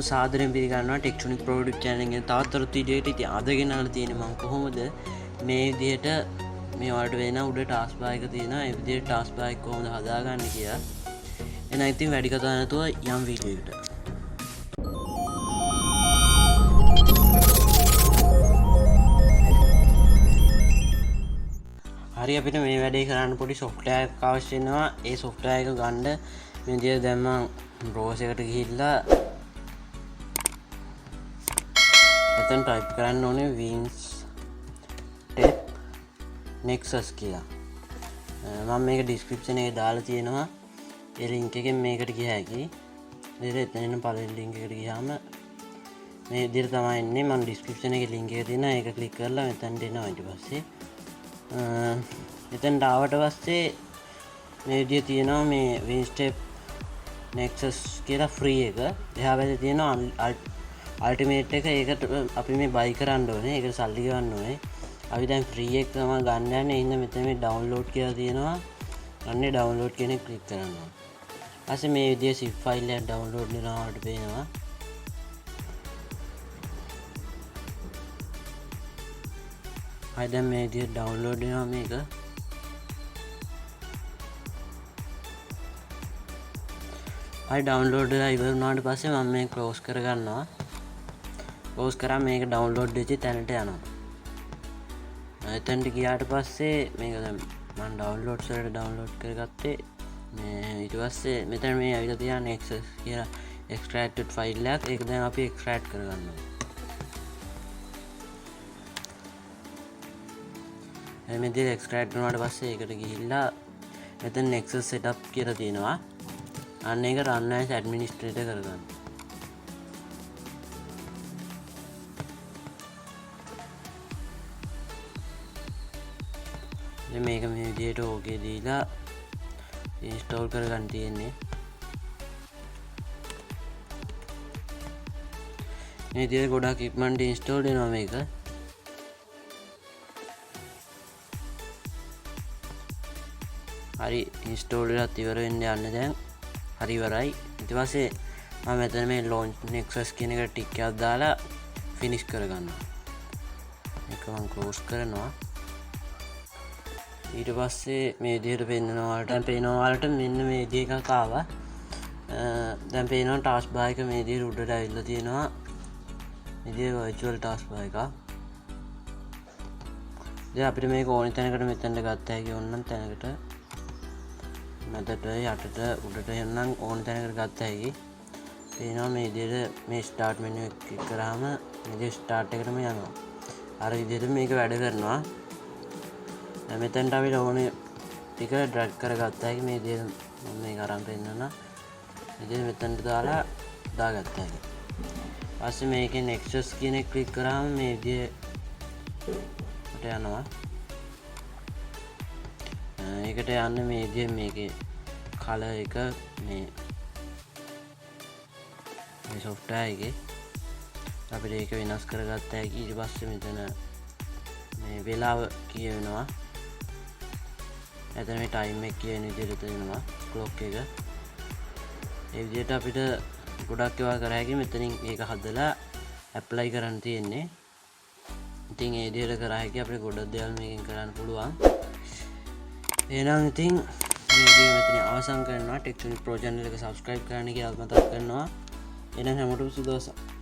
හැමෝම සාදරයෙන් පිළිගන්නවා TECSONIC Pro YouTube channel එකෙන් තවත් තවත් වීඩියෝ එකකට. ඉතින් අද ගෙනාලා තියෙන්නේ මම කොහොමද මේ විදිහට මේ වලට වෙන උඩ ටාස්ක් බාර් එක තියෙනවා. ඒ විදිහට ටාස්ක් බාර් එක කොහොමද හදාගන්නේ කියලා. එහෙනම් ඉතින් වැඩි කතා නැතුව යම් වීඩියෝ එකට. හරි අපිට මේ වැඩේ කරන්න පොඩි software එකක් අවශ්‍ය වෙනවා. ඒ software එක ගන්න මේ විදිහට දැන් මම browser එකට ගිහිල්ලා එතන type කරන්න ඕනේ wins step nexus කියලා. මම මේක description එකේ දාලා තියෙනවා. ඒ link එකෙන් මේකට ගියා හැකි. ඉතින් එතන පළවෙනි link එකට ගියාම මේ විදිහට තමයි එන්නේ. මම description එකේ link එක තියෙනවා. ඒක click කරලා මෙතනට එනවා. ඊට පස්සේ එතනට ආවට පස්සේ මේ විදිය තියෙනවා මේ win step nexus කියලා free එක. එහා පැත්තේ තියෙනවා ultimate එක. ඒකට අපි මේ buy කරන්න ඕනේ. ඒකට සල්ලි ගෙවන්න ඕනේ. අපි දැන් free එක තමයි ගන්න යන්නේ. එහෙනම් මෙතන මේ download කියලා තියෙනවා. අන්නේ download කියන එක click කරන්න ඕනේ. ඊපස්සේ මේ විදිය zip file එකක් download වෙනවා වලට පේනවා. දැන් මේ විදිහට ඩවුන්ලෝඩ් වෙනවා මේක. හරි ඩවුන්ලෝඩ් වෙලා ඉවර වුණාට පස්සේ මම මේක ක්ලෝස් කරගන්නවා. ක්ලෝස් කරාම මේක ඩවුන්ලෝඩ් වෙච්ච තැනට යනවා. එතනට ගියාට පස්සේ මේක දැන් මම ඩවුන්ලෝඩ්ස් වලට ඩවුන්ලෝඩ් කරගත්තේ. මේ ඊට පස්සේ මෙතන මේ ඇවිල්ලා තියෙන access කියලා extracted file එකක්. ඒක දැන් අපි extract කරගන්නවා. මේ විදිහට extract කරනාට පස්සේ ඒකට ගිහිල්ලා මෙතන nexus setup කියලා තියෙනවා. අන්න ඒක run as administrator කරගන්න. දැන් මේක මේ විදිහට okay දීලා install කරගන්න තියෙන්නේ. මේ විදිහට ගොඩක් equipment install වෙනවා මේක. හරි ඉන්ස්ටෝල් වෙලා ඉවර වෙන්න යන්නේ දැන්. හරි ඉවරයි. ඊට පස්සේ මම මෙතන මේ launch nexus කියන එකට ටික් එකක් දාලා finish කරගන්නවා. මේක මම close කරනවා. ඊට පස්සේ මේ විදිහට පෙන්නනවා වලට දැන් පේනවා වලට මෙන්න මේ විදිහ එකක් ආවා. දැන් පේනවා task bar එක මේ විදිහට උඩට ඇවිල්ලා තියෙනවා. මේ විදිහ virtual task bar එක. දැන් අපිට මේක ඕන තැනකට මෙතනට ගත්ත හැකි ඕනනම් තැනකට මැදට යටට උඩට යන්නම් ඕන තැනකට ගත්ත හැකි. පේනවා මේ විදිහට මේ start menu එක ක්ලික් කරාම මේ විදිහට start එකටම යනවා. අර විදිහට මේක වැඩ කරනවා. දැන් මෙතනට අපිට ඕනේ ටික drag කරගත්ත හැකි. මේ විදිහට මම මේක අරන් පෙන්නන. මේ විදිහට මෙතනට දාලා දාගත්ත හැකි. ඊපස්සේ මේකේ nexus කියන එක ක්ලික් කරාම මේ විදිහට යනවා. ඒකට යන්න මේ විදිහට මේකේ කලර් එක මේ software එකේ අපිට ඒක වෙනස් කරගත්ත හැකි. ඊට පස්සේ මෙතන මේ වෙලාව කියවෙනවා. එතන මේ time එක කියන විදිහට තියෙනවා clock එක. ඒ විදිහට අපිට ගොඩක් ඒවා කර හැකි. මෙතනින් ඒක හදලා apply කරන්න තියෙන්නේ. ඉතින් ඒ විදිහට කර හැකි අපිට ගොඩක් දේවල් මේකෙන් කරන්න පුළුවන්. එහෙනම් ඉතින් මේ වීඩියෝ මෙතන අවසන් කරනවා. TECSONIC Pro channel එක subscribe කරන්න කියලා මතක් කරනවා. එහෙනම් හැමෝටම සුබ දවසක්.